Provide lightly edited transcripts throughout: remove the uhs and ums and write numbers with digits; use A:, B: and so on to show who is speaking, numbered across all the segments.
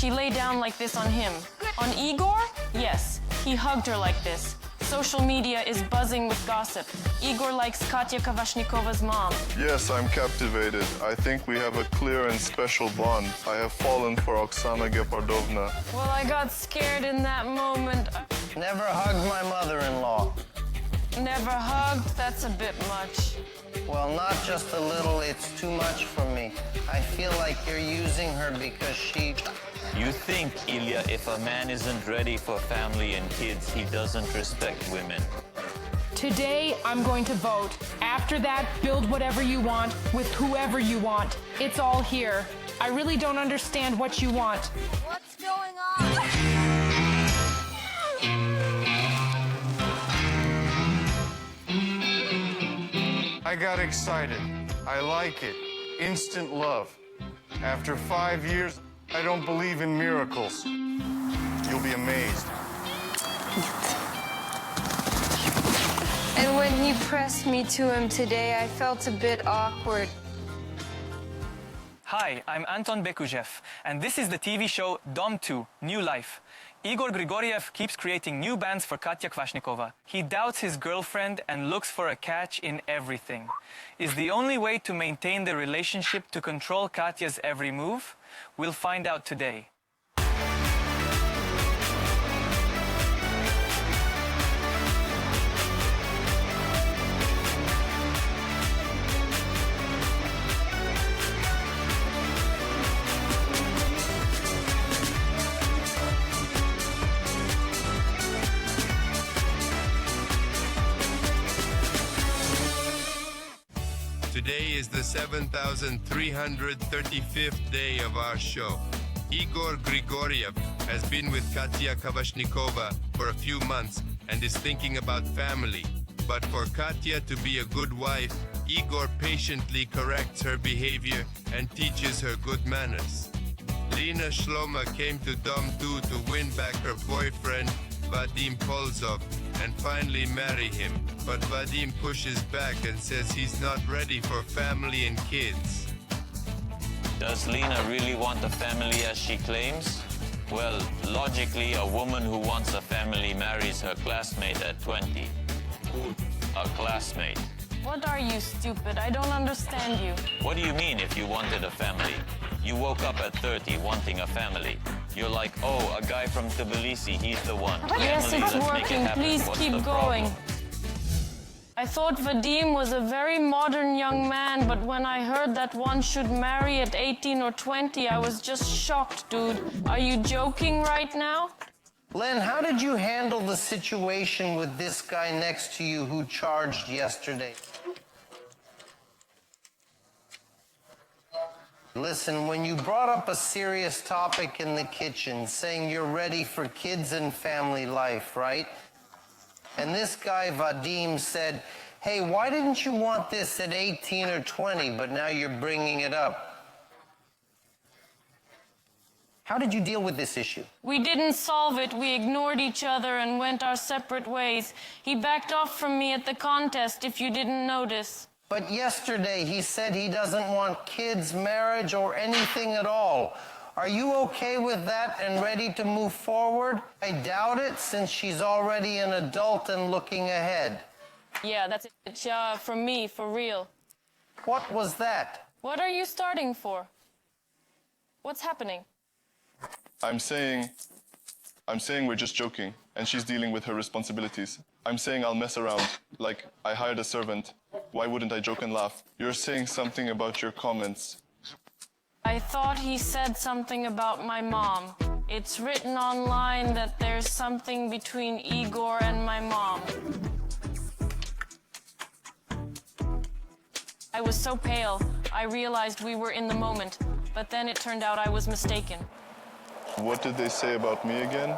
A: She lay down like this on him. On Igor? Yes, he hugged her like this. Social media is buzzing with gossip. Igor likes Katya Kavashnikova's mom.
B: Yes, I'm captivated. I think we have a clear and special bond. I have fallen for Oksana Gepardovna.
A: Well, I got scared in that moment.
C: Never hugged my mother-in-law.
A: Never hugged? That's a bit much.
C: Well, not just a little, it's too much for me. I feel like you're using her because she...
D: You think, Ilya, if a man isn't ready for family and kids, he doesn't respect women.
E: Today, I'm going to vote. After that, build whatever you want with whoever you want. It's all here. I really don't understand what you want.
F: What's going on?
G: I got excited. I like it. Instant love. After 5 years, I don't believe in miracles. You'll be amazed.
A: And when he pressed me to him today, I felt a bit awkward.
H: Hi, I'm Anton Bekujev, and this is the TV show Dom 2, New Life. Igor Grigoriev keeps creating new bands for Katya Kvashnikova. He doubts his girlfriend and looks for a catch in everything. Is the only way to maintain the relationship to control Katya's every move? We'll find out today.
I: Today is the 7,335th day of our show. Igor Grigoriev has been with Katya Kavashnikova for a few months and is thinking about family. But for Katya to be a good wife, Igor patiently corrects her behavior and teaches her good manners. Lina Shloma came to Dom 2 to win back her boyfriend, Vadim Polzov, and finally marry him. But Vadim pushes back and says he's not ready for family and kids.
D: Does Lina really want a family as she claims? Well, logically, a woman who wants a family marries her classmate at 20. A classmate.
A: What are you, stupid? I don't understand you.
D: What do you mean if you wanted a family? You woke up at 30 wanting a family. You're like, oh, a guy from Tbilisi, he's the one.
A: Yes,
D: Family,
A: it's
D: let's make it
A: working.
D: happen.
A: Please
D: What's
A: keep
D: the
A: going.
D: problem?
A: I thought Vadim was a very modern young man, but when I heard that one should marry at 18 or 20, I was just shocked, dude. Are you joking right now?
C: Len, how did you handle the situation with this guy next to you who charged yesterday? Listen, when you brought up a serious topic in the kitchen, saying you're ready for kids and family life, right? And this guy, Vadim, said, hey, why didn't you want this at 18 or 20, but now you're bringing it up? How did you deal with this issue?
A: We didn't solve it. We ignored each other and went our separate ways. He backed off from me at the contest, if you didn't notice.
C: But yesterday he said he doesn't want kids, marriage, or anything at all. Are you okay with that and ready to move forward? I doubt it, since she's already an adult and looking ahead.
A: Yeah, that's it. From me, for real.
C: What was that?
A: What are you starting for? What's happening?
B: I'm saying we're just joking, and she's dealing with her responsibilities. I'm saying I'll mess around, like I hired a servant. Why wouldn't I joke and laugh? You're saying something about your comments.
A: I thought he said something about my mom. It's written online that there's something between Igor and my mom. I was so pale, I realized we were in the moment, but then it turned out I was mistaken.
B: What did they say about me again?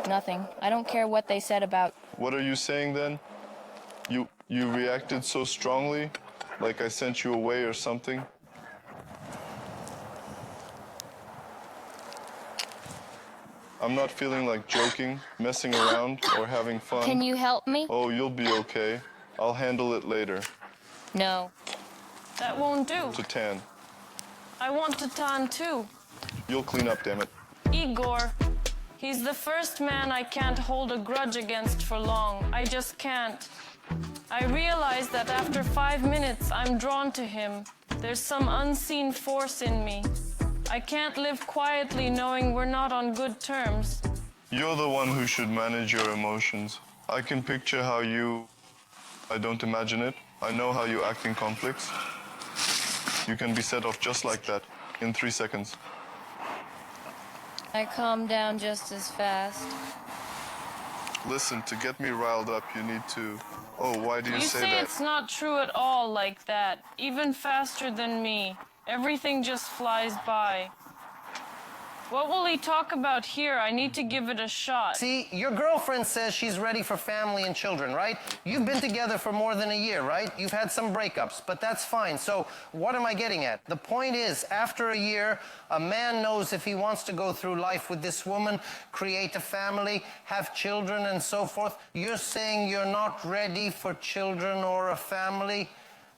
F: Nothing. I don't care what they said about...
B: What are you saying then? You reacted so strongly, like I sent you away or something? I'm not feeling like joking, messing around, or having fun.
F: Can you help me?
B: Oh, you'll be okay. I'll handle it later.
F: No.
A: That won't do.
B: To tan.
A: I want to tan too.
B: You'll clean up, damn it.
A: Igor, he's the first man I can't hold a grudge against for long. I just can't. I realize that after 5 minutes, I'm drawn to him. There's some unseen force in me. I can't live quietly knowing we're not on good terms.
B: You're the one who should manage your emotions. I can picture how you... I don't imagine it. I know how you act in conflicts. You can be set off just like that, in 3 seconds.
F: I calm down just as fast.
B: Listen, to get me riled up, you need to... Oh, why do you
A: You
B: say
A: say
B: that?
A: it's not true at all like that, even faster than me. Everything just flies by. What will he talk about here? I need to give it a shot.
C: See, your girlfriend says she's ready for family and children, right? You've been together for more than a year, right? You've had some breakups, but that's fine. So what am I getting at? The point is, after a year, a man knows if he wants to go through life with this woman, create a family, have children, and so forth. You're saying you're not ready for children or a family?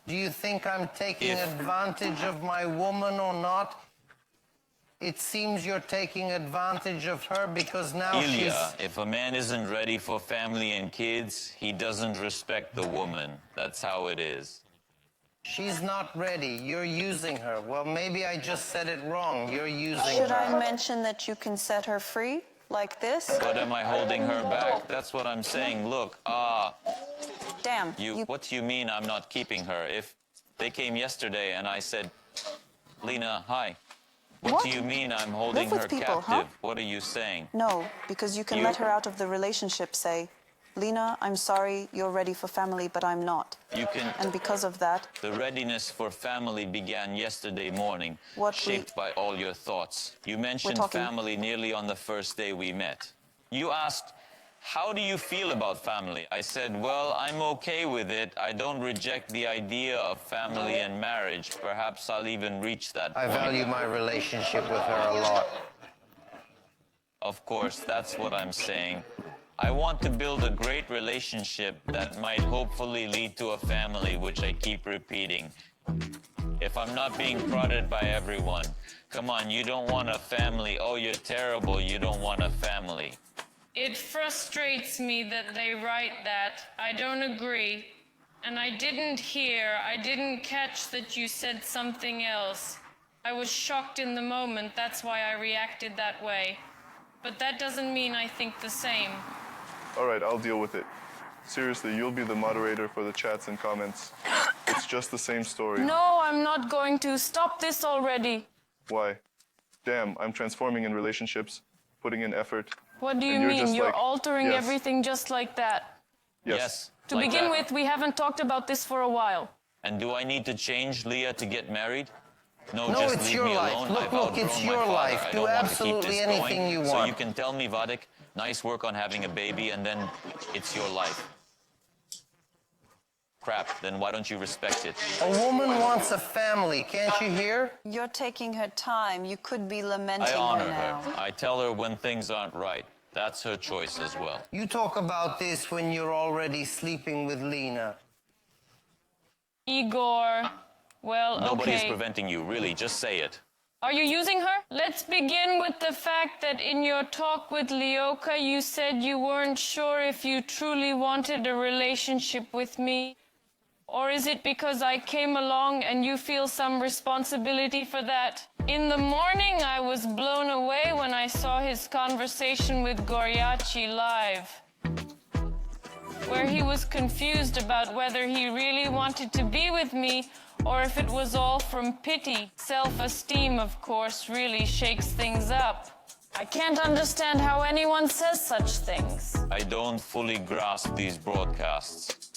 C: Do you think I'm taking advantage of my woman or not? It seems you're taking advantage of her because now
D: Ilya, if a man isn't ready for family and kids, he doesn't respect the woman. That's how it is.
C: she's not ready. You're using her. Well, maybe I just said it wrong. You're using
J: Should
C: her.
J: I mention that you can set her free like this?
D: But am I holding her back? That's what I'm saying. Look,
J: Damn.
D: what do you mean I'm not keeping her? If they came yesterday and I said, Lena, hi. What do you mean I'm holding
J: Live
D: her
J: with people,
D: captive?
J: huh?
D: What are you saying?
J: No, because you can let her out of the relationship, say, Lena, I'm sorry, you're ready for family, but I'm not.
D: You can...
J: And because of that...
D: The readiness for family began yesterday morning, shaped by all your thoughts. You mentioned family nearly on the first day we met. You asked, how do you feel about family? I said, well, I'm okay with it. I don't reject the idea of family and marriage. Perhaps I'll even reach that point.
C: I value my relationship with her a lot.
D: Of course, that's what I'm saying. I want to build a great relationship that might hopefully lead to a family, which I keep repeating. If I'm not being prodded by everyone, come on, you don't want a family. Oh, you're terrible, you don't want a family.
A: It frustrates me that they write that. I don't agree. And I didn't catch that you said something else. I was shocked in the moment, that's why I reacted that way. But that doesn't mean I think the same.
B: All right, I'll deal with it. Seriously, you'll be the moderator for the chats and comments. It's just the same story.
A: No, I'm not going to. Stop this already.
B: Why? Damn, I'm transforming in relationships, putting in effort.
A: What do you
B: And
A: mean? You're
B: like,
A: altering
B: yes.
A: everything just like that.
B: Yes.
A: To
D: like
A: begin
D: that.
A: with, we haven't talked about this for a while.
D: And do I need to change, Leah, to get married? No,
C: No,
D: just
C: it's
D: leave
C: your
D: me
C: life.
D: alone.
C: Look,
D: I've
C: look, it's
D: outgrown my
C: your
D: father.
C: life.
D: I
C: Do
D: don't want to keep
C: absolutely
D: this
C: anything
D: going.
C: you
D: So
C: want.
D: you can tell me, Vadik, nice work on having a baby, and then it's your life. Crap, then why don't you respect it?
C: A woman wants a family, can't you hear?
J: You're taking her time. You could be lamenting
D: I honor
J: her now.
D: her. I tell her when things aren't right. That's her choice as well.
C: You talk about this when you're already sleeping with Lena.
A: Igor, well,
D: Nobody's
A: okay.
D: preventing you, really. Just say it.
A: Are you using her? Let's begin with the fact that in your talk with Lyoka, you said you weren't sure if you truly wanted a relationship with me. Or is it because I came along and you feel some responsibility for that? In the morning, I was blown away when I saw his conversation with Goriachi live, where he was confused about whether he really wanted to be with me or if it was all from pity. Self-esteem, of course, really shakes things up. I can't understand how anyone says such things.
D: I don't fully grasp these broadcasts.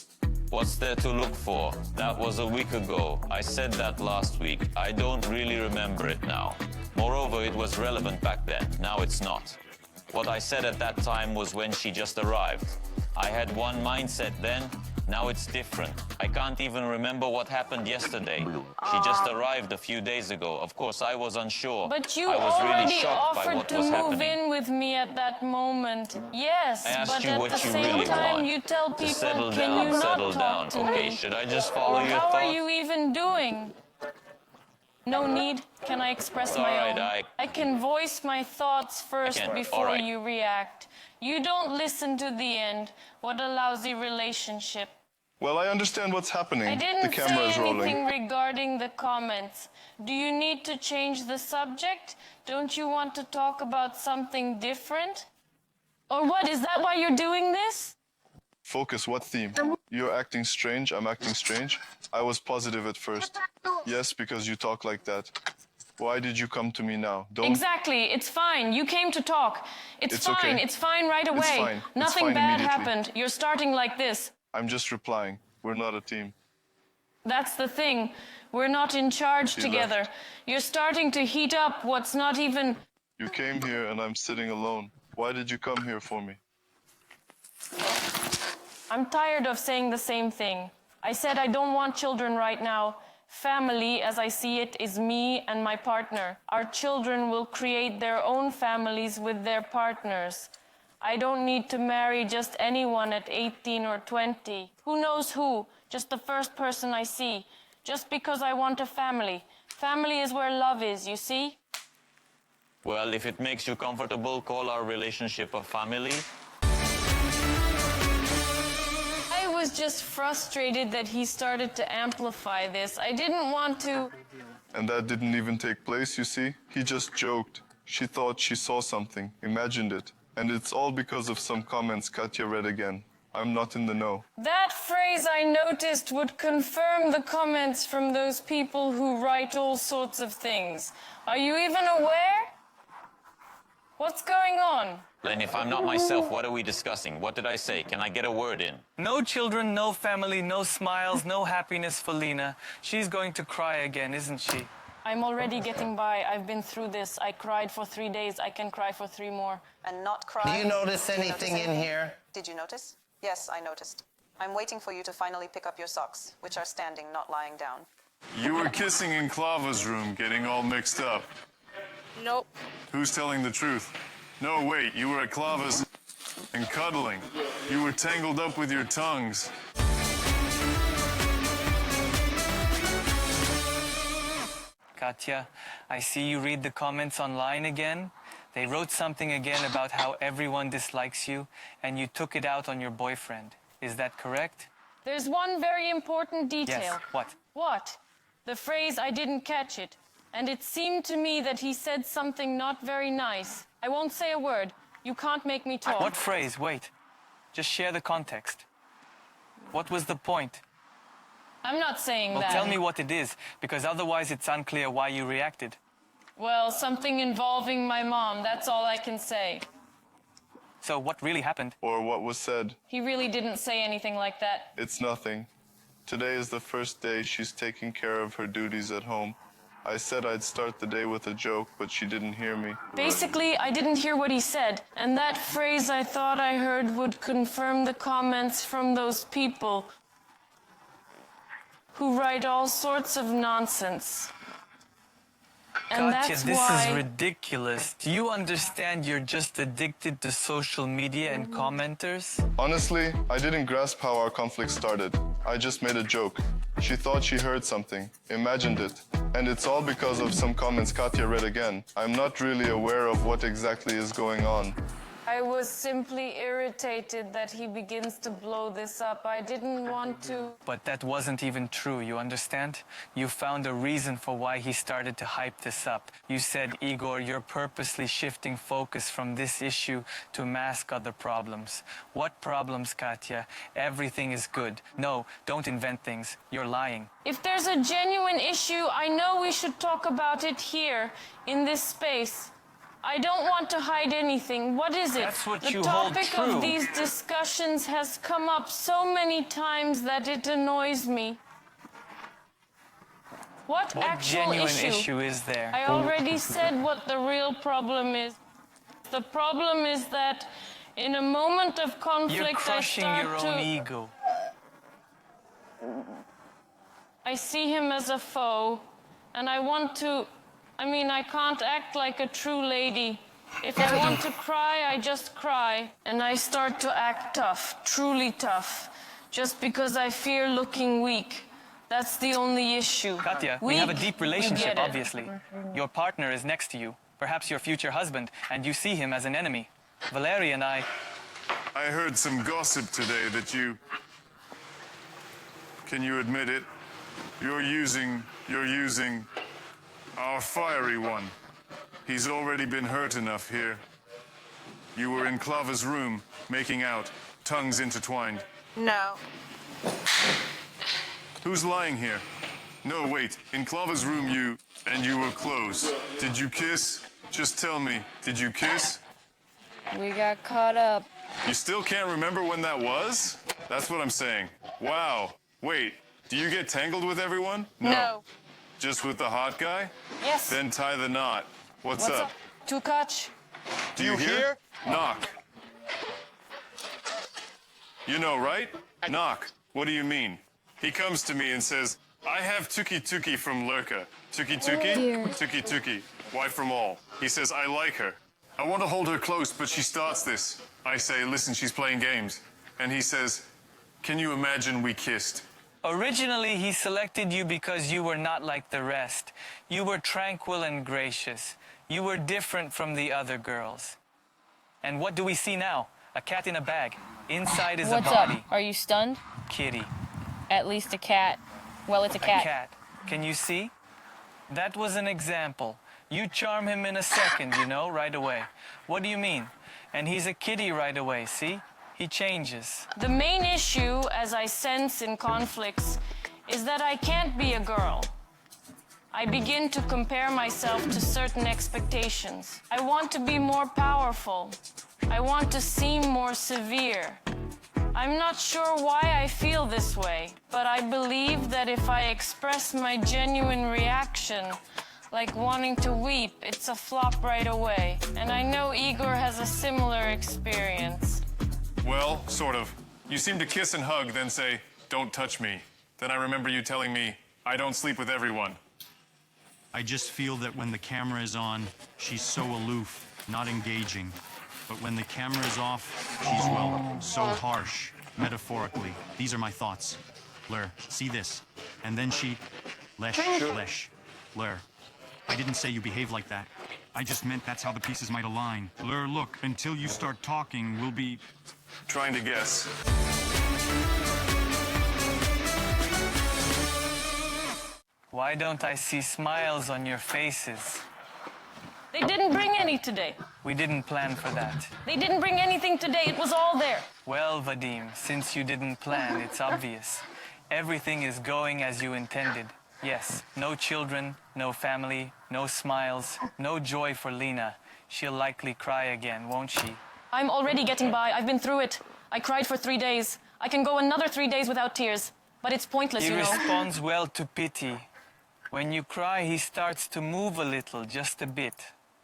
D: What's there to look for? That was a week ago. I said that last week. I don't really remember it now. Moreover, it was relevant back then. Now it's not. What I said at that time was when she just arrived. I had one mindset then. Now it's different. I can't even remember what happened yesterday. She just arrived a few days ago. Of course, I was unsure.
A: But you
D: I was really
A: already
D: shocked by
A: offered
D: what
A: to
D: was
A: move
D: happening.
A: in with me at that moment. Yes,
D: I asked
A: but
D: you
A: at
D: what
A: the
D: you
A: same
D: really
A: time
D: want.
A: you tell
D: To
A: people,
D: settle
A: can
D: down,
A: you
D: settle
A: not
D: down.
A: talk to
D: Okay,
A: me?
D: should I just follow
A: Or
D: your
A: how
D: thought?
A: are you even doing? No need. Can I express my
D: all
A: own?
D: right,
A: I can voice my thoughts first
D: can.
A: before
D: All right.
A: you react. You don't listen to the end. What a lousy relationship.
B: Well, I understand what's happening.
A: I
B: The
A: didn't
B: camera
A: say
B: is rolling.
A: anything regarding the comments. Do you need to change the subject? Don't you want to talk about something different? Or what? Is that why you're doing this?
B: Focus, what theme? You're acting strange, I'm acting strange. I was positive at first. Yes, because you talk like that. Why did you come to me now? Don't.
A: Exactly. It's fine. You came to talk. It's
B: It's
A: fine.
B: okay.
A: It's fine right away.
B: fine. It's
A: Nothing
B: fine
A: bad
B: immediately.
A: happened. You're starting like this.
B: I'm just replying. We're not a team.
A: That's the thing. We're not in charge
B: He
A: together.
B: left.
A: You're starting to heat up what's not even...
B: You came here and I'm sitting alone. Why did you come here for me?
A: I'm tired of saying the same thing. I said I don't want children right now. Family, as I see it, is me and my partner. Our children will create their own families with their partners. I don't need to marry just anyone at 18 or 20. Who knows who? Just the first person I see. Just because I want a family. Family is where love is, you see?
D: Well, if it makes you comfortable, call our relationship a family.
A: I was just frustrated that he started to amplify this. I didn't want to...
B: And that didn't even take place, you see? He just joked. She thought she saw something, imagined it. And it's all because of some comments Katya read again. I'm not in the know.
A: That phrase I noticed would confirm the comments from those people who write all sorts of things. Are you even aware? What's going on?
D: And if I'm not myself, what are we discussing? What did I say? Can I get a word in?
H: No children, no family, no smiles, no happiness for Lina. She's going to cry again, isn't she?
A: I'm already getting by. I've been through this. I cried for 3 days. I can cry for 3 more.
J: And not cry.
C: Do you notice
J: Did you
C: anything in here?
J: Did you notice? Yes, I noticed. I'm waiting for you to finally pick up your socks, which are standing, not lying down.
G: You were kissing in Clava's room, getting all mixed up.
A: Nope.
G: Who's telling the truth? No, wait, you were at Clava's and cuddling. You were tangled up with your tongues.
H: Katya, I see you read the comments online again. They wrote something again about how everyone dislikes you, and you took it out on your boyfriend. Is that correct?
A: There's one very important detail.
H: Yes. What?
A: What? The phrase, I didn't catch it. And it seemed to me that he said something not very nice. I won't say a word. You can't make me talk.
H: What phrase? Wait. Just share the context. What was the point?
A: I'm not saying
H: Well,
A: that.
H: tell me what it is, because otherwise it's unclear why you reacted.
A: Well, something involving my mom. That's all I can say.
H: So what really happened?
B: Or what was said.
A: He really didn't say anything like that.
B: It's nothing. Today is the first day she's taking care of her duties at home. I said I'd start the day with a joke, but she didn't hear me.
A: Basically, I didn't hear what he said. And that phrase I thought I heard would confirm the comments from those people who write all sorts of nonsense. And
H: Katya,
A: that's
H: this
A: why...
H: is ridiculous. Do you understand you're just addicted to social media and commenters?
B: Honestly, I didn't grasp how our conflict started. I just made a joke. She thought she heard something, imagined it. And it's all because of some comments Katya read again. I'm not really aware of what exactly is going on.
A: I was simply irritated that he begins to blow this up. I didn't want to...
H: But that wasn't even true, you understand? You found a reason for why he started to hype this up. You said, Igor, you're purposely shifting focus from this issue to mask other problems. What problems, Katya? Everything is good. No, don't invent things. You're lying.
A: If there's a genuine issue, I know we should talk about it here, in this space. I don't want to hide anything. What is it?
H: That's what
A: the
H: you hold
A: topic
H: true.
A: of these discussions has come up so many times that it annoys me. What actual
H: genuine issue is there?
A: I already said what the real problem is. The problem is that in a moment of conflict,
H: You're crushing
A: I
H: your
A: start
H: own
A: to...
H: ego.
A: I see him as a foe, and I want to... I mean, I can't act like a true lady. If I want to cry, I just cry. And I start to act tough, truly tough, just because I fear looking weak. That's the only issue.
H: Katya, we have a deep relationship,
A: get it.
H: obviously. Your partner is next to you, perhaps your future husband, and you see him as an enemy. Valerie and I
G: heard some gossip today that you... Can you admit it? You're using our fiery one. He's already been hurt enough here. You were in Clava's room, making out, tongues intertwined.
J: No.
G: Who's lying here? No, wait. In Clava's room, you were close. Did you kiss? Just tell me, did you kiss?
F: We got caught up.
G: You still can't remember when that was? That's what I'm saying. Wow. Wait, do you get tangled with everyone?
J: No.
G: Just with the hot guy?
A: Yes.
G: Then tie the knot. What's up?
A: Tukac?
G: Do you hear? Knock. You know, right? Knock. What do you mean? He comes to me and says, I have Tuki Tuki from Lurka. Tuki Tuki? Tuki Tuki. Wife from all. He says, I like her. I want to hold her close, but she starts this. I say, listen, she's playing games. And he says, can you imagine we kissed?
H: Originally, he selected you because you were not like the rest. You were tranquil and gracious. You were different from the other girls. And what do we see now? A cat in a bag. Inside is
F: What's
H: a body.
F: up? Are you stunned?
H: Kitty.
F: At least a cat. Well, it's a cat.
H: A cat. Can you see? That was an example. You charm him in a second, you know, right away. What do you mean? And he's a kitty right away, see? He changes.
A: The main issue, as I sense in conflicts, is that I can't be a girl. I begin to compare myself to certain expectations. I want to be more powerful. I want to seem more severe. I'm not sure why I feel this way, but I believe that if I express my genuine reaction, like wanting to weep, it's a flop right away. And I know Igor has a similar experience.
G: Well, sort of. You seem to kiss and hug, then say, don't touch me. Then I remember you telling me, I don't sleep with everyone.
K: I just feel that when the camera is on, she's so aloof, not engaging. But when the camera is off, she's, well, so harsh, metaphorically. These are my thoughts. Lur, see this. And then she... Lesh. Lur, I didn't say you behave like that. I just meant that's how the pieces might align. Lur, look, until you start talking, we'll be...
G: Trying to guess.
H: Why don't I see smiles on your faces?
A: They didn't bring any today.
H: We didn't plan for that.
A: They didn't bring anything today. It was all there.
H: Well, Vadim, since you didn't plan, it's obvious. Everything is going as you intended. Yes, no children, no family, no smiles, no joy for Lina. She'll likely cry again, won't she?
A: I'm already getting by. I've been through it. I cried for 3 days. I can go another 3 days without tears. But it's pointless,
H: He
A: you know.
H: responds well to pity. When you cry, he starts to move a little, just a bit.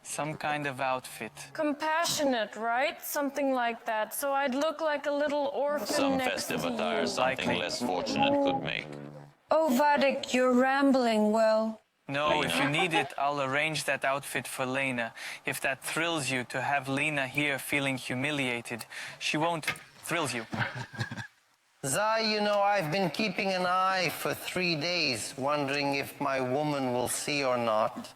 H: Some kind of outfit.
A: Compassionate, right? Something like that. So I'd look like a little orphan
D: Some
A: next to
D: festive attire
A: you.
D: something less fortunate could make.
J: Oh, Vadik, you're rambling, Well.
H: No, if you need it, I'll arrange that outfit for Lena. If that thrills you to have Lena here feeling humiliated, she won't thrills you.
C: Zai, you know, I've been keeping an eye for 3 days, wondering if my woman will see or not.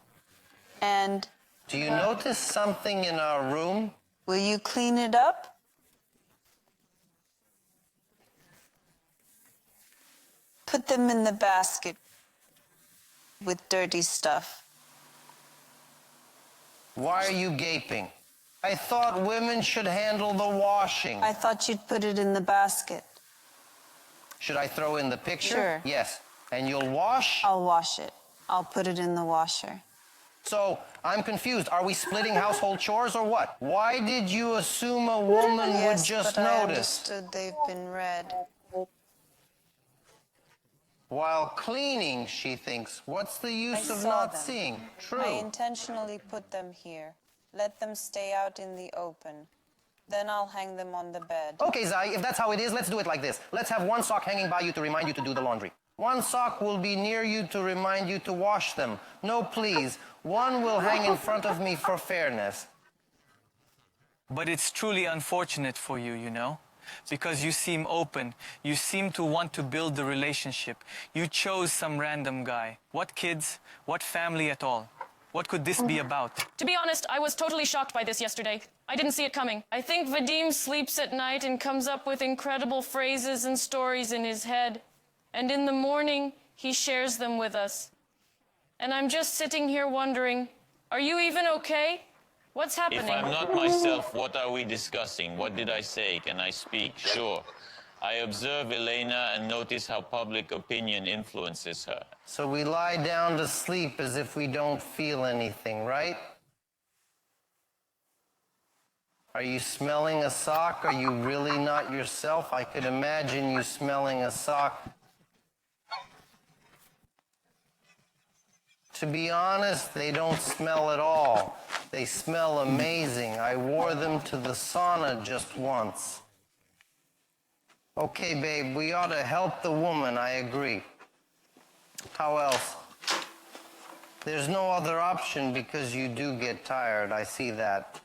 J: And
C: Do you notice something in our room?
J: will you clean it up? Put them in the basket with dirty stuff.
C: Why are you gaping? I thought women should handle the washing.
J: I thought you'd put it in the basket.
C: Should I throw in the picture?
J: Sure.
C: Yes. And you'll wash?
J: I'll wash it. I'll put it in the washer.
C: So, I'm confused. Are we splitting household chores or what? Why did you assume a woman would just
J: but I
C: notice?
J: understood they've been read.
C: While cleaning, she thinks, what's the use of
J: saw
C: not
J: them.
C: seeing? True.
J: I intentionally put them here. Let them stay out in the open. Then I'll hang them on the bed.
C: Okay, Zai, if that's how it is, let's do it like this. Let's have one sock hanging by you to remind you to do the laundry. One sock will be near you to remind you to wash them. No, please. One will hang in front of me for fairness.
H: But it's truly unfortunate for you, you know? because you seem open. You seem to want to build the relationship. You chose some random guy. What kids? What family at all? What could this be about?
A: To be honest, I was totally shocked by this yesterday. I didn't see it coming. I think Vadim sleeps at night and comes up with incredible phrases and stories in his head. And in the morning, he shares them with us. And I'm just sitting here wondering, are you even okay? What's happening?
D: If I'm not myself, what are we discussing? What did I say? Can I speak? Sure. I observe Elena and notice how public opinion influences her.
C: So we lie down to sleep as if we don't feel anything, right? Are you smelling a sock? Are you really not yourself? I could imagine you smelling a sock. To be honest, they don't smell at all. They smell amazing. I wore them to the sauna just once. Okay, babe, we ought to help the woman, I agree. How else? There's no other option because you do get tired, I see that.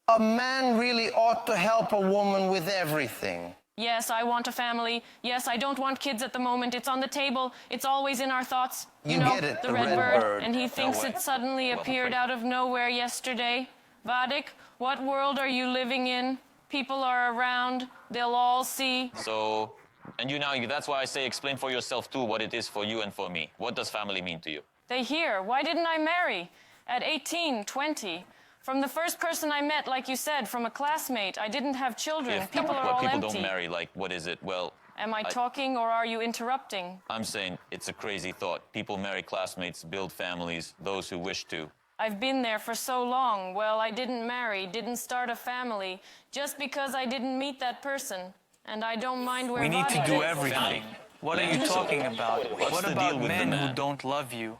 C: A man really ought to help a woman with everything.
A: Yes, I want a family. Yes, I don't want kids at the moment. It's on the table. It's always in our thoughts.
C: You
A: know,
C: get it,
A: the
C: the
A: red
C: red
A: bird.
C: bird.
A: And he thinks
D: way.
A: it suddenly appeared out of nowhere yesterday. Vadik, what world are you living in? People are around. They'll all see.
D: So, and you now, that's why I say explain for yourself too what it is for you and for me. What does family mean to you?
A: They hear. Why didn't I marry? At 18, 20. From the first person I met, like you said, from a classmate, I didn't have children. People are all
D: people
A: empty.
D: don't marry, like, what is it? Well,
A: Am I talking or are you interrupting?
D: I'm saying it's a crazy thought. People marry classmates, build families, those who wish to.
A: I've been there for so long. Well, I didn't marry, didn't start a family, just because I didn't meet that person. And I don't mind where
H: We need to
A: Vadik
H: do
A: is.
H: everything. What are you talking about? What
D: the
H: about
D: deal with the
H: men who
D: man?
H: don't love you?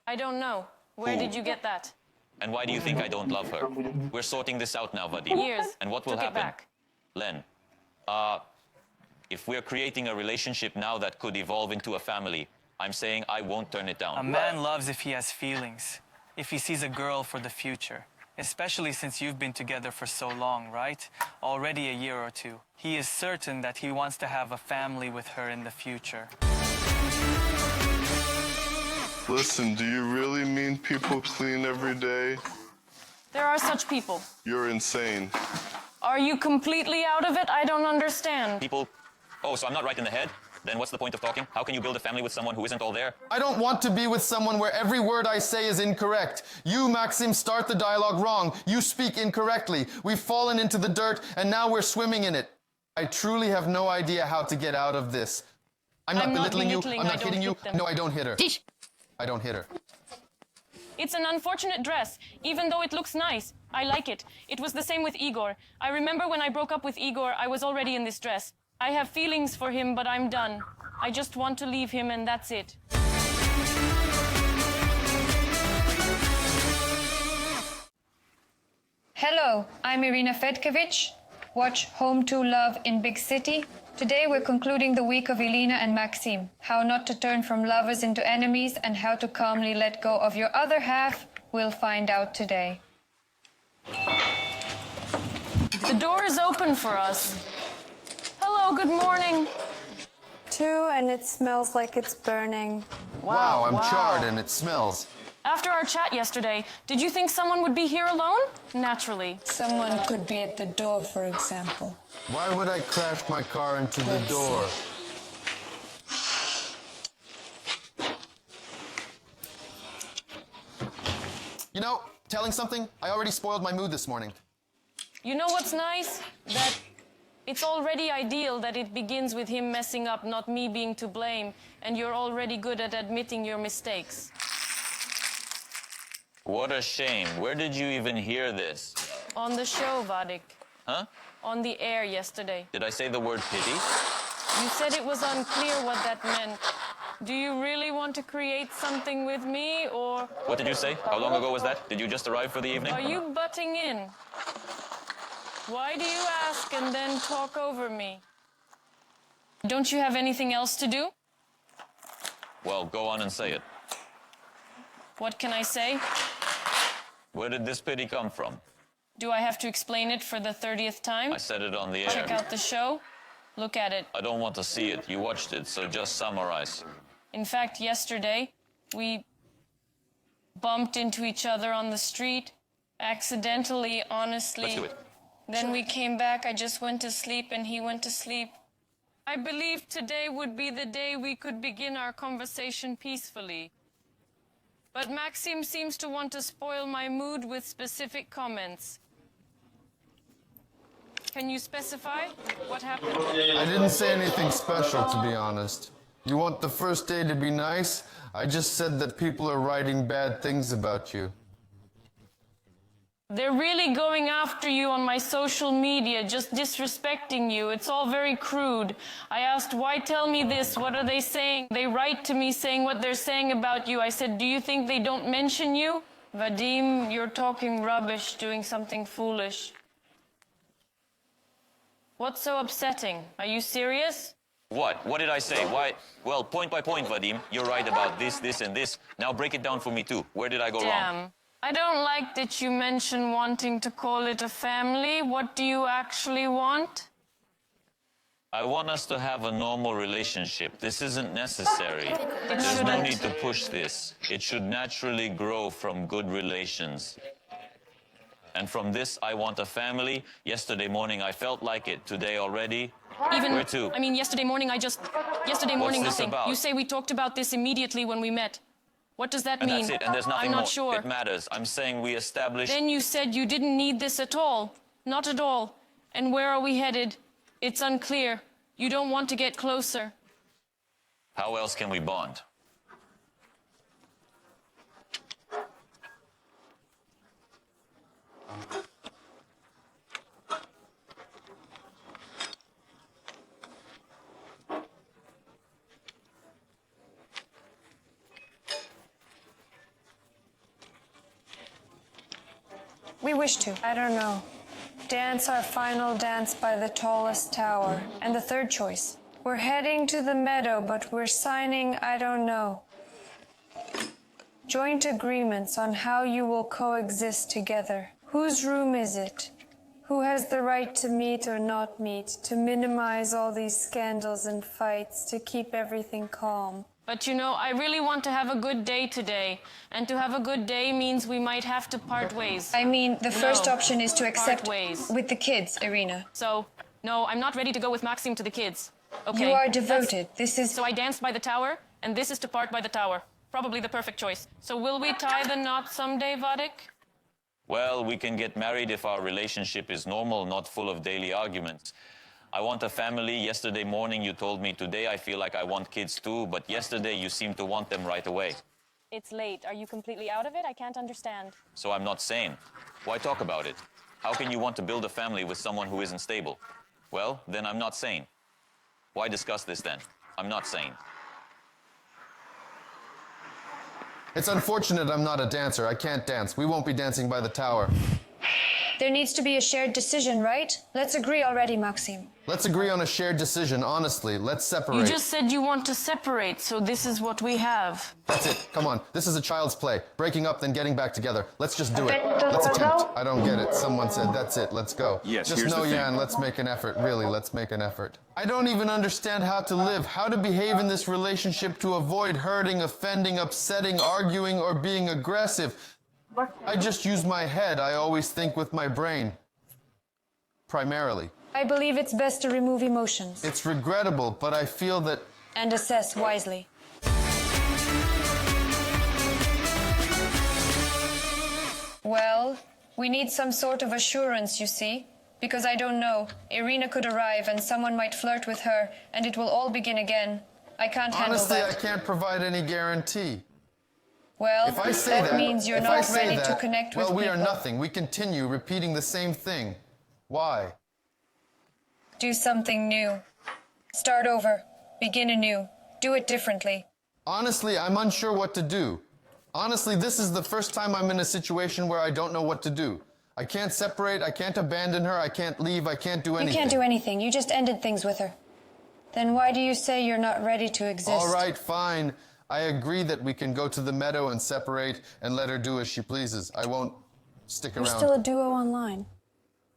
A: I don't know. Where
D: Who?
A: did you get that?
D: And why do you think I don't love her? We're sorting this out now, Vadim.
A: Years.
D: And what will
A: Took it
D: happen?
A: back.
D: Len, if we're creating a relationship now that could evolve into a family, I'm saying I won't turn it down.
H: A man loves if he has feelings, if he sees a girl for the future, especially since you've been together for so long, right? Already a year or two. He is certain that he wants to have a family with her in the future.
B: Listen, do you really mean people clean every day?
A: There are such people.
B: You're insane.
A: Are you completely out of it? I don't understand.
D: People, oh, so I'm not right in the head? Then what's the point of talking? How can you build a family with someone who isn't all there?
L: I don't want to be with someone where every word I say is incorrect. You, Maksim, start the dialogue wrong. You speak incorrectly. We've fallen into the dirt, and now we're swimming in it. I truly have no idea how to get out of this. I'm not belittling you. I'm not hitting you. No, I don't hit her. I don't hit her.
A: It's an unfortunate dress, even though it looks nice. I like it. It was the same with Igor. I remember when I broke up with Igor, I was already in this dress. I have feelings for him, but I'm done. I just want to leave him, and that's it.
M: Hello, I'm Irina Fedkovic. Watch Home to Love in Big City. Today we're concluding the week of Elina and Maksim. How not to turn from lovers into enemies and how to calmly let go of your other half, we'll find out today.
A: The door is open for us. Hello, good morning.
N: Too, and it smells like it's burning.
L: Wow, I'm charred and it smells.
A: After our chat yesterday, did you think someone would be here alone? Naturally.
N: Someone could be at the door, for example.
L: Why would I crash my car into the door? You know, telling something, I already spoiled my mood this morning.
A: You know what's nice? That it's already ideal that it begins with him messing up, not me being to blame, and you're already good at admitting your mistakes.
D: What a shame. Where did you even hear this?
A: On the show, Vadik.
D: Huh?
A: On the air yesterday.
D: Did I say the word pity?
A: You said it was unclear what that meant. Do you really want to create something with me, or...
D: What did you say? How long ago was that? Did you just arrive for the evening?
A: Are you butting in? Why do you ask and then talk over me? Don't you have anything else to do?
D: Well, go on and say it.
A: What can I say?
D: Where did this pity come from?
A: Do I have to explain it for the 30th time?
D: I said it on the air.
A: Check out the show. Look at it.
D: I don't want to see it. You watched it, so just summarize.
A: In fact, yesterday, we bumped into each other on the street, accidentally, honestly.
D: Let's do it.
A: Then we came back, I just went to sleep and he went to sleep. I believe today would be the day we could begin our conversation peacefully. But Maksim seems to want to spoil my mood with specific comments. Can you specify what happened?
L: I didn't say anything special, to be honest. You want the first day to be nice? I just said that people are writing bad things about you.
A: They're really going after you on my social media, just disrespecting you. It's all very crude. I asked, why tell me this? What are they saying? They write to me saying what they're saying about you. I said, do you think they don't mention you? Vadim, you're talking rubbish, doing something foolish. What's so upsetting? Are you serious?
D: What? What did I say? Why? Well, point by point, Vadim. You're right about this, this, and this. Now break it down for me too. Where did I go wrong?
A: Damn. I don't like that you mention wanting to call it a family. What do you actually want?
D: I want us to have a normal relationship. This isn't necessary. There's no need to push this. It should naturally grow from good relations. And from this, I want a family. Yesterday morning, I felt like it. Today already, where to?
A: I mean, yesterday morning, yesterday morning,
D: What's this
A: nothing.
D: about?
A: You say we talked about this immediately when we met. What does that
D: And
A: mean?
D: that's it, and there's nothing
A: I'm not
D: more.
A: sure.
D: It matters. I'm saying we established...
A: Then you said you didn't need this at all. Not at all. And where are we headed? It's unclear. You don't want to get closer.
D: How else can we bond?
M: We wish to. I don't know. Dance our final dance by the tallest tower. And the third choice. We're heading to the meadow, but we're signing I don't know. Joint agreements on how you will coexist together. Whose room is it? Who has the right to meet or not meet, to minimize all these scandals and fights, to keep everything calm?
A: But you know, I really want to have a good day today. And to have a good day means we might have to part ways.
M: I mean, the first
A: No,
M: option is to accept
A: part ways.
M: with the kids, Irina.
A: So, no, I'm not ready to go with Maksim to the kids. Okay.
M: You are devoted. This is...
A: So I danced by the tower, and this is to part by the tower. Probably the perfect choice. So will we tie the knot someday, Vadik?
D: Well, we can get married if our relationship is normal, not full of daily arguments. I want a family. Yesterday morning you told me today I feel like I want kids too, but yesterday you seemed to want them right away.
O: It's late. Are you completely out of it? I can't understand.
D: So I'm not sane. Why talk about it? How can you want to build a family with someone who isn't stable? Well, then I'm not sane. Why discuss this then? I'm not sane.
L: It's unfortunate I'm not a dancer. I can't dance. We won't be dancing by the tower.
M: There needs to be a shared decision, right? Let's agree already, Maksim.
L: Let's agree on a shared decision, honestly. Let's separate.
A: You just said you want to separate, so this is what we have.
L: That's it. Come on. This is a child's play. Breaking up, then getting back together. Let's just do it. Let's attempt. I don't get it. Someone said, that's it. Let's go.
G: Yes,
L: just
G: here's
L: know,
G: the thing.
L: Jan, let's make an effort. Really, let's make an effort. I don't even understand how to live, how to behave in this relationship to avoid hurting, offending, upsetting, arguing, or being aggressive. I just use my head. I always think with my brain. Primarily.
M: I believe it's best to remove emotions.
L: It's regrettable, but I feel that...
M: And assess wisely. Well, we need some sort of assurance, you see. Because I don't know. Irina could arrive and someone might flirt with her, and it will all begin again. I can't handle
L: Honestly,
M: that.
L: I can't provide any guarantee.
M: Well,
L: If I say
M: that means you're
L: if I
M: not
L: say
M: ready
L: that,
M: to connect with
L: well, we
M: people.
L: are nothing. We continue repeating the same thing. Why?
M: Do something new. Start over. Begin anew. Do it differently.
L: Honestly, I'm unsure what to do. Honestly, this is the first time I'm in a situation where I don't know what to do. I can't separate, I can't abandon her, I can't leave, I can't do anything.
M: You can't do anything. You just ended things with her. Then why do you say you're not ready to exist?
L: All right, fine. I agree that we can go to the meadow and separate and let her do as she pleases. I won't stick
N: You're
L: around.
N: still a duo online.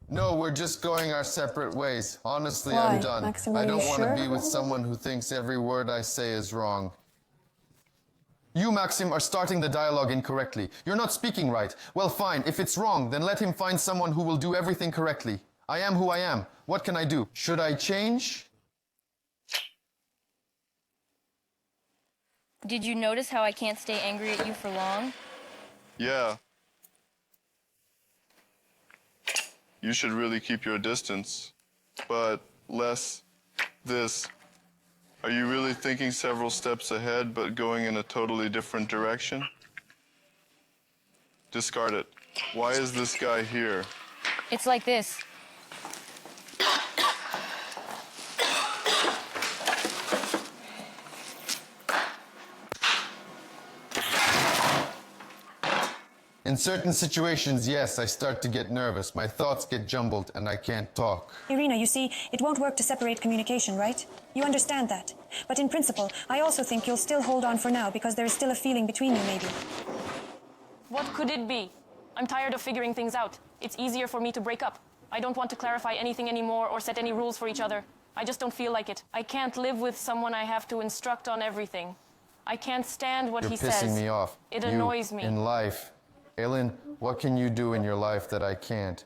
L: No, we're just going our separate ways. Honestly,
N: Why?
L: I'm done.
N: Maksim,
L: I
N: are
L: don't
N: you
L: want to
N: sure?
L: be with someone who thinks every word I say is wrong. You, Maksim, are starting the dialogue incorrectly. You're not speaking right. Well, fine. If it's wrong, then let him find someone who will do everything correctly. I am who I am. What can I do? Should I change?
F: Did you notice how I can't stay angry at you for long?
B: Yeah. You should really keep your distance. But less this. Are you really thinking several steps ahead but going in a totally different direction? Discard it. Why is this guy here?
F: It's like this.
L: In certain situations, yes, I start to get nervous. My thoughts get jumbled and I can't talk.
P: Irina, you see, it won't work to separate communication, right? You understand that. But in principle, I also think you'll still hold on for now because there is still a feeling between you, maybe.
O: What could it be? I'm tired of figuring things out. It's easier for me to break up. I don't want to clarify anything anymore or set any rules for each other. I just don't feel like it. I can't live with someone I have to instruct on everything. I can't stand what
L: You're
O: he says.
L: pissing me off.
O: It
L: You,
O: annoys me.
L: in life. Elin, what can you do in your life that I can't?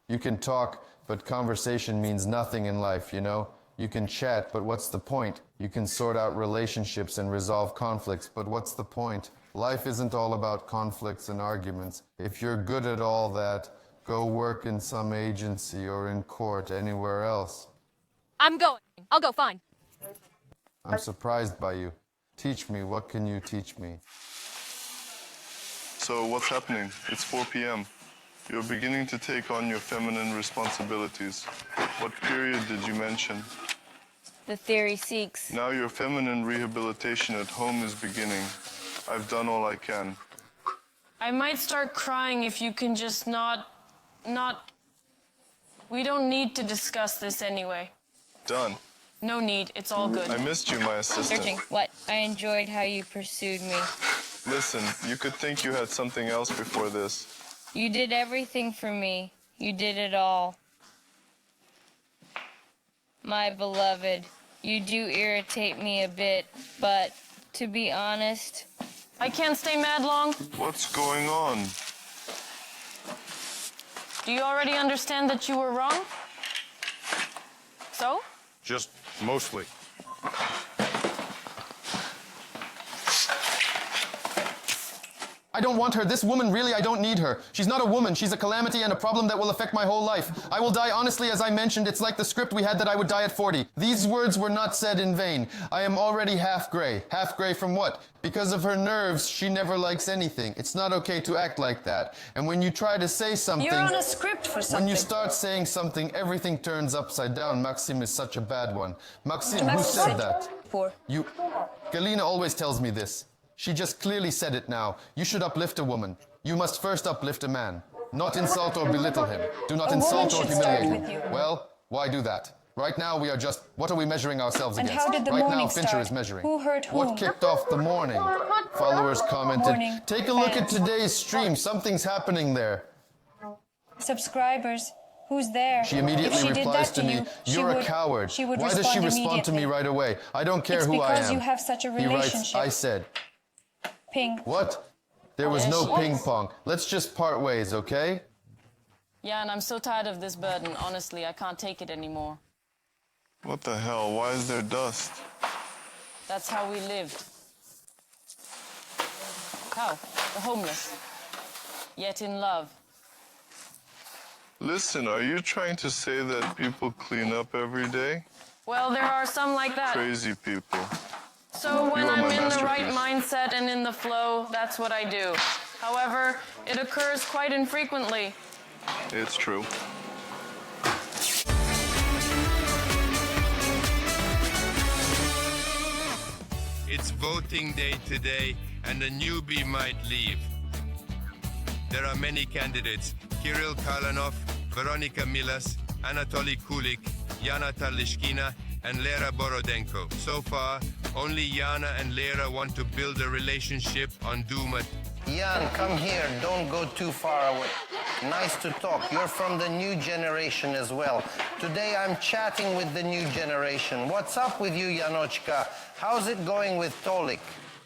L: You can talk, but conversation means nothing in life, you know? You can chat, but what's the point? You can sort out relationships and resolve conflicts, but what's the point? Life isn't all about conflicts and arguments. If you're good at all that, go work in some agency or in court anywhere else.
Q: I'm going. I'll go, fine.
L: I'm surprised by you. Teach me, what can you teach me?
B: So what's happening? It's 4 p.m. You're beginning to take on your feminine responsibilities. What period did you mention?
F: The theory seeks.
B: Now your feminine rehabilitation at home is beginning. I've done all I can.
A: I might start crying if you can just not... We don't need to discuss this anyway.
B: Done.
A: No need, it's all good.
B: I missed you, my assistant.
F: Searching. What? I enjoyed how you pursued me.
B: Listen, you could think you had something else before this.
F: You did everything for me. You did it all. My beloved, you do irritate me a bit, but to be honest...
A: I can't stay mad long.
B: What's going on?
A: Do you already understand that you were wrong? So?
G: Just mostly.
L: I don't want her. This woman, really, I don't need her. She's not a woman. She's a calamity and a problem that will affect my whole life. I will die honestly, as I mentioned. It's like the script we had that I would die at 40. These words were not said in vain. I am already half gray. Half gray from what? Because of her nerves, she never likes anything. It's not okay to act like that. And when you try to say something...
P: You're on a script for something.
L: When you start saying something, everything turns upside down. Maksim is such a bad one. Maksim, who said that?
P: Poor.
L: You... Galina always tells me this. She just clearly said it now. You should uplift a woman. You must first uplift a man. Not insult or belittle him. Do not insult or humiliate him. Well, why do that? Right now we are just... What are we measuring ourselves
P: And
L: against?
P: how did the
L: right
P: morning
L: now Fincher
P: start?
L: is measuring.
P: Who hurt whom?
L: What kicked off the morning? Followers commented.
P: Morning.
L: Take a look at
P: Fans.
L: today's stream. Something's happening there.
P: Subscribers. Who's there?
L: She immediately
P: If she did
L: replies
P: that
L: to me,
P: you,
L: "You're a coward."
P: She would
L: Why does she respond to me
P: immediately.
L: right away? I don't care
P: It's
L: who I am.
P: because you have such a
L: He writes,
P: relationship.
L: I said.
P: Ping.
L: What? There was no ping pong. Let's just part ways, okay?
A: Yeah, and I'm so tired of this burden. Honestly, I can't take it anymore.
B: What the hell? Why is there dust?
A: That's how we lived. How? The homeless. Yet in love.
B: Listen, are you trying to say that people clean up every day?
A: Well, there are some like that.
B: Crazy people.
A: So when
B: You are
A: I'm
B: my
A: in the right
B: masterpiece.
A: mindset and in the flow, that's what I do. However, it occurs quite infrequently.
B: It's true.
I: It's voting day today, and a newbie might leave. There are many candidates: Kirill Kalanov, Veronika Milas, Anatoly Kulik, Yana Tarlishkina, and Lera Borodenko. So far, only Yana and Lera want to build a relationship on Duma
C: Jan, come here. Don't go too far away. Nice to talk. You're from the new generation as well. Today I'm chatting with the new generation. What's up with you, Janochka? How's it going with Tolik?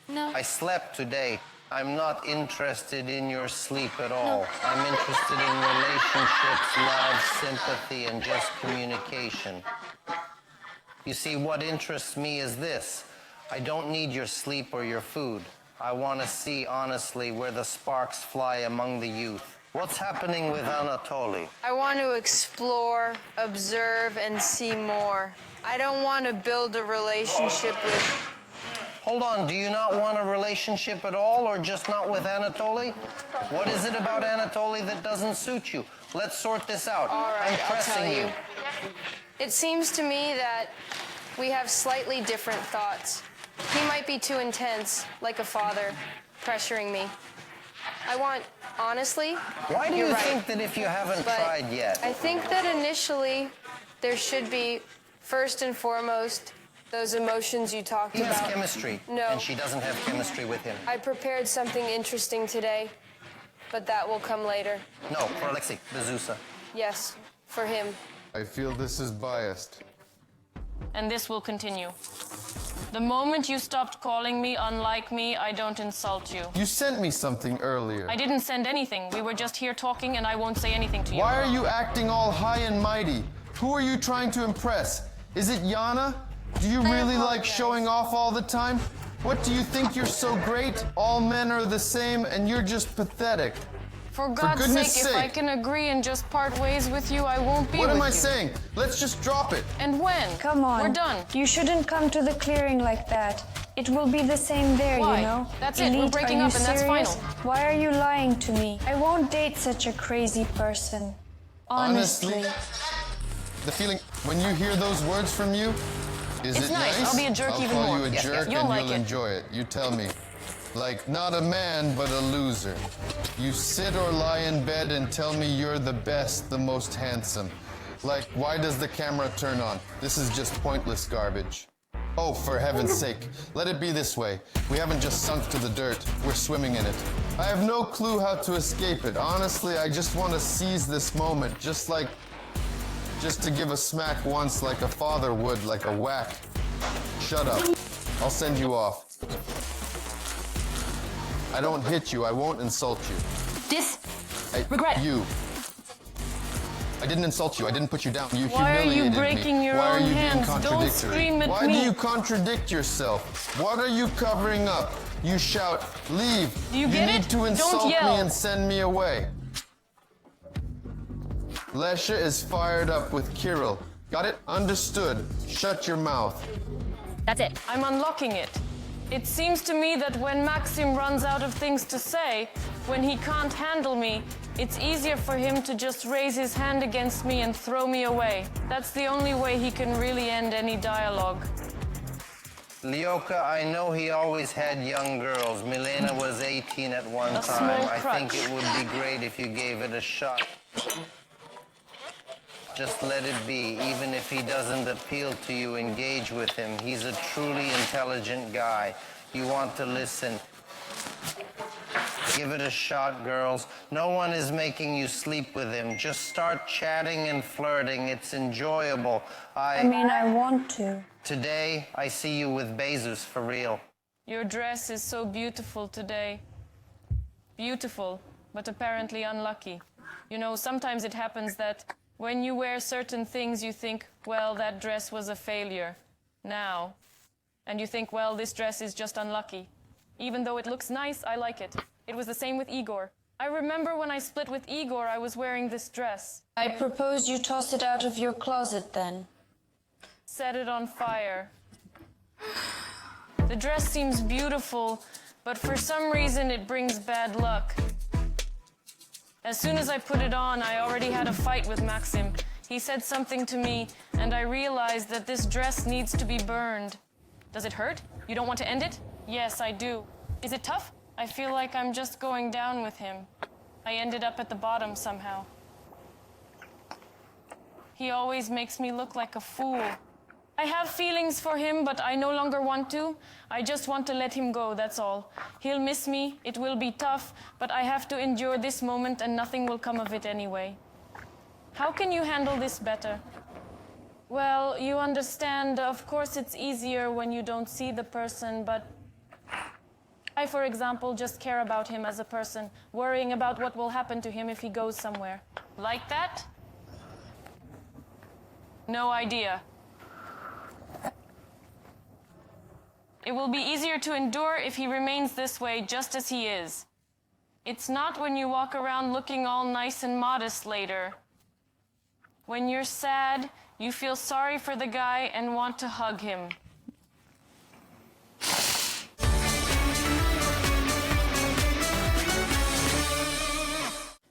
F: No.
C: I slept today. I'm not interested in your sleep at all. No. I'm interested in relationships, love, sympathy, and just communication. You see, what interests me is this. I don't need your sleep or your food. I want to see, honestly, where the sparks fly among the youth. What's happening with Anatoly?
R: I want to explore, observe, and see more. I don't want to build a relationship with...
C: Hold on, do you not want a relationship at all, or just not with Anatoly? What is it about Anatoly that doesn't suit you? Let's sort this out.
R: All right,
C: I'm pressing
R: I'll tell you. It seems to me that we have slightly different thoughts. He might be too intense, like a father, pressuring me. I want, honestly...
C: Why do you
R: right.
C: think that if you haven't
R: But
C: tried yet?
R: I think that initially there should be, first and foremost, those emotions you talked
C: He
R: about.
C: has chemistry,
R: No.
C: and she doesn't have chemistry with him.
R: I prepared something interesting today, but that will come later.
C: No, for Alexei, Bezusa.
R: Yes, for him.
L: I feel this is biased.
O: And this will continue. The moment you stopped calling me unlike me, I don't insult you.
L: You sent me something earlier.
O: I didn't send anything. We were just here talking and I won't say anything to you.
L: Why are you acting all high and mighty? Who are you trying to impress? Is it Yana? Do you really like showing off all the time? What do you think you're so great? All men are the same and you're just pathetic.
O: For God's
L: goodness
O: sake, if I can agree and just part ways with you, I won't be with you.
L: What am I saying? Let's just drop it.
O: And when?
P: Come on.
O: We're done.
P: You shouldn't come to the clearing like that. It will be the same there,
O: Why?
P: you know?
O: That's it. We're
P: Elite,
O: breaking
P: are
O: up
P: you
O: and that's
P: serious?
O: final.
P: Why are you lying to me? I won't date such a crazy person. Honestly.
L: The feeling when you hear those words from you, is
O: It's
L: it
O: nice. I'll be a jerk
L: I'll
O: even
L: call
O: more.
L: you a
O: Yes,
L: jerk
O: yes. You'll
L: and
O: like
L: you'll
O: it.
L: enjoy it. You tell me. Like, not a man, but a loser. You sit or lie in bed and tell me you're the best, the most handsome. Like, why does the camera turn on? This is just pointless garbage. Oh, for heaven's sake, let it be this way. We haven't just sunk to the dirt, we're swimming in it. I have no clue how to escape it. Honestly, I just want to seize this moment, just to give a smack once like a father would, like a whack. Shut up. I'll send you off. I don't hit you, I won't insult you.
O: Regret.
L: You. I didn't insult you, I didn't put you down. You
O: Why are you
L: humiliated
O: breaking
L: me.
O: your
L: Why
O: own
L: are you
O: hands?
L: being
O: Don't
L: contradictory?
O: scream at
L: Why
O: me.
L: do you contradict yourself? What are you covering up? You shout, leave.
O: Do you get
L: need
O: it?
L: to
O: Don't
L: insult me
O: yell.
L: and send me away. Lesha is fired up with Kirill. Got it? Understood. Shut your mouth.
O: That's it. I'm unlocking it. It seems to me that when Maksim runs out of things to say, when he can't handle me, it's easier for him to just raise his hand against me and throw me away. That's the only way he can really end any dialogue.
C: Lyoka, I know he always had young girls. Milena was 18 at one
O: A
C: time.
O: small
C: I think
O: crutch.
C: it would be great if you gave it a shot. Just let it be. Even if he doesn't appeal to you, engage with him. He's a truly intelligent guy. You want to listen. Give it a shot, girls. No one is making you sleep with him. Just start chatting and flirting. It's enjoyable.
P: I mean, I want to.
C: Today, I see you with Bezus for real.
O: Your dress is so beautiful today. Beautiful, but apparently unlucky. You know, sometimes it happens that when you wear certain things, you think, well, that dress was a failure now. And you think, well, this dress is just unlucky. Even though it looks nice, I like it. It was the same with Igor. I remember when I split with Igor, I was wearing this dress.
P: I propose you toss it out of your closet then.
O: Set it on fire. The dress seems beautiful, but for some reason it brings bad luck. As soon as I put it on, I already had a fight with Maksim. He said something to me, and I realized that this dress needs to be burned. Does it hurt? You don't want to end it? Yes, I do. Is it tough? I feel like I'm just going down with him. I ended up at the bottom somehow. He always makes me look like a fool. I have feelings for him, but I no longer want to. I just want to let him go, that's all. He'll miss me, it will be tough, but I have to endure this moment and nothing will come of it anyway. How can you handle this better? Well, you understand, of course it's easier when you don't see the person, but I, for example, just care about him as a person, worrying about what will happen to him if he goes somewhere. Like that? No idea. It will be easier to endure if he remains this way just as he is. It's not when you walk around looking all nice and modest later. When you're sad, you feel sorry for the guy and want to hug him.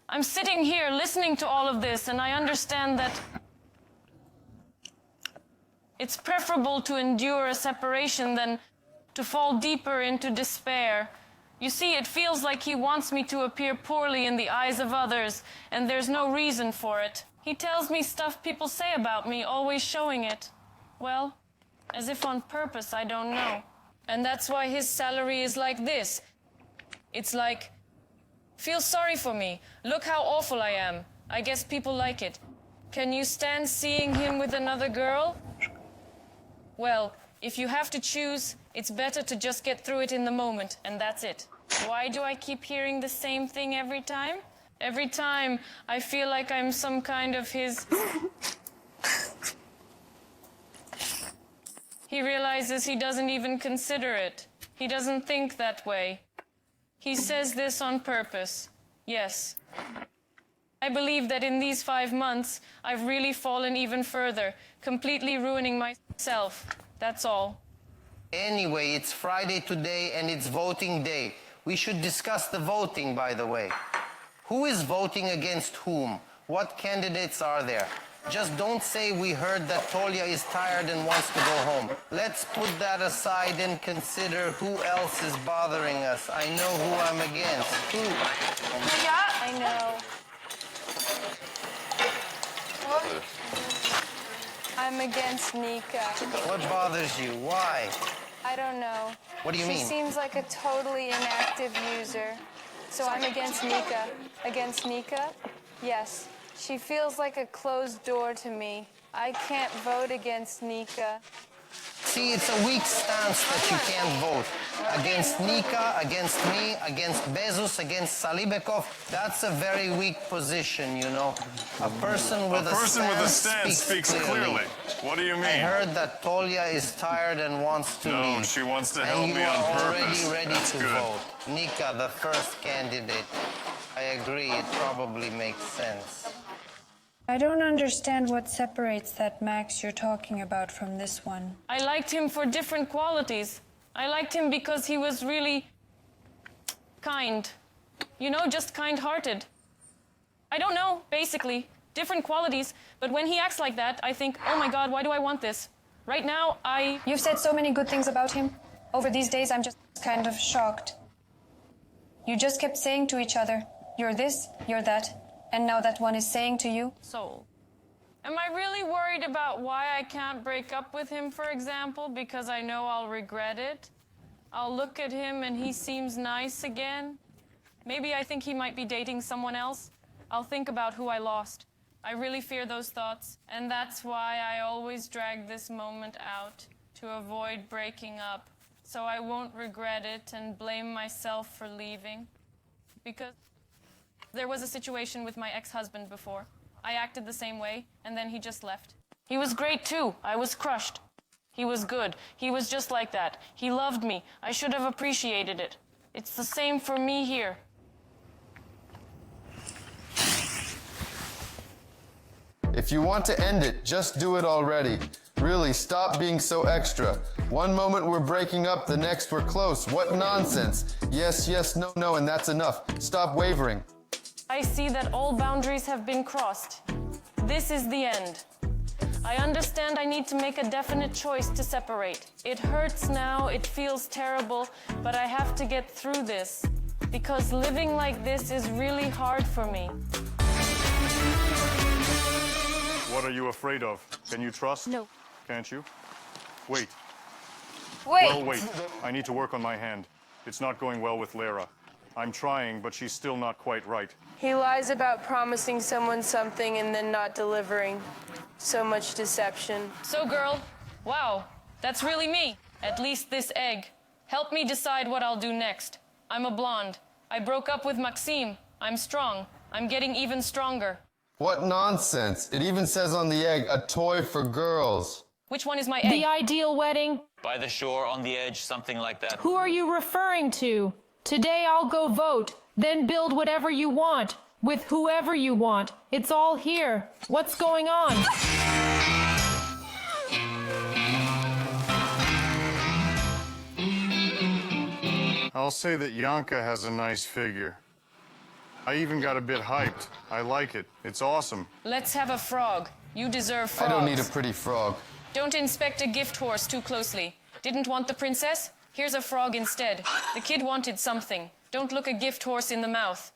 O: I'm sitting here listening to all of this, and I understand that it's preferable to endure a separation than to fall deeper into despair. You see, it feels like he wants me to appear poorly in the eyes of others, and there's no reason for it. He tells me stuff people say about me, always showing it. Well, as if on purpose, I don't know. And that's why his salary is like this. It's like, feel sorry for me. Look how awful I am. I guess people like it. Can you stand seeing him with another girl? Well, if you have to choose, it's better to just get through it in the moment, and that's it. Why do I keep hearing the same thing every time? Every time I feel like I'm some kind of his... He realizes he doesn't even consider it. He doesn't think that way. He says this on purpose. Yes. I believe that in these 5 months, I've really fallen even further, completely ruining myself. That's all.
C: Anyway, it's Friday today and it's voting day. We should discuss the voting, by the way. Who is voting against whom? What candidates are there? Just don't say we heard that Tolya is tired and wants to go home. Let's put that aside and consider who else is bothering us. I know who I'm against. Who?
R: Yeah, I know. I'm against Nika.
C: What bothers you? Why?
R: I don't know.
C: What do you mean?
R: She seems like a totally inactive user. So I'm against Nika. Against Nika? Yes. She feels like a closed door to me. I can't vote against Nika.
C: See, it's a weak stance that you can't vote. Against Nika, against me, against Bezos, against Salibekov. That's a very weak position, you know. A person with a stance
G: speaks clearly. What do you mean?
C: I heard that Tolya is tired and wants to leave.
G: No, she wants to help me on
C: purpose.
G: purpose.
C: And you are already ready
G: That's
C: to
G: good.
C: vote. Nika, the first candidate. I agree, it probably makes sense.
M: I don't understand what separates that Max you're talking about from this one.
O: I liked him for different qualities. I liked him because he was really kind. You know, just kind-hearted. I don't know, basically. Different qualities. But when he acts like that, I think, oh my God, why do I want this? Right now,
M: You've said so many good things about him. Over these days, I'm just kind of shocked. You just kept saying to each other, you're this, you're that. And now that one is saying to you...
O: Soul. Am I really worried about why I can't break up with him, for example, because I know I'll regret it? I'll look at him and he seems nice again. Maybe I think he might be dating someone else. I'll think about who I lost. I really fear those thoughts, and that's why I always drag this moment out, to avoid breaking up, so I won't regret it and blame myself for leaving. Because there was a situation with my ex-husband before. I acted the same way, and then he just left. He was great too. I was crushed. He was good. He was just like that. He loved me. I should have appreciated it. It's the same for me here.
L: If you want to end it, just do it already. Really, stop being so extra. One moment we're breaking up, the next we're close. What nonsense. Yes, yes, no, no, and that's enough. Stop wavering.
O: I see that all boundaries have been crossed. This is the end. I understand I need to make a definite choice to separate. It hurts now, it feels terrible, but I have to get through this. Because living like this is really hard for me.
G: What are you afraid of? Can you trust?
Q: No.
G: Can't you? Wait.
M: Wait.
G: Well, wait. I need to work on my hand. It's not going well with Lara. I'm trying, but she's still not quite right.
R: He lies about promising someone something and then not delivering. So much deception.
O: So, girl, wow, that's really me. At least this egg. Help me decide what I'll do next. I'm a blonde. I broke up with Maksim. I'm strong. I'm getting even stronger.
L: What nonsense. It even says on the egg, a toy for girls.
O: Which one is my egg?
E: The ideal wedding?
D: By the shore, on the edge, something like that.
E: Who are you referring to? Today I'll go vote, then build whatever you want, with whoever you want. It's all here. What's going on?
G: I'll say that Yanka has a nice figure. I even got a bit hyped. I like it. It's awesome.
O: Let's have a frog. You deserve frogs.
L: I don't need a pretty frog.
O: Don't inspect a gift horse too closely. Didn't want the princess? Here's a frog instead. The kid wanted something. Don't look a gift horse in the mouth.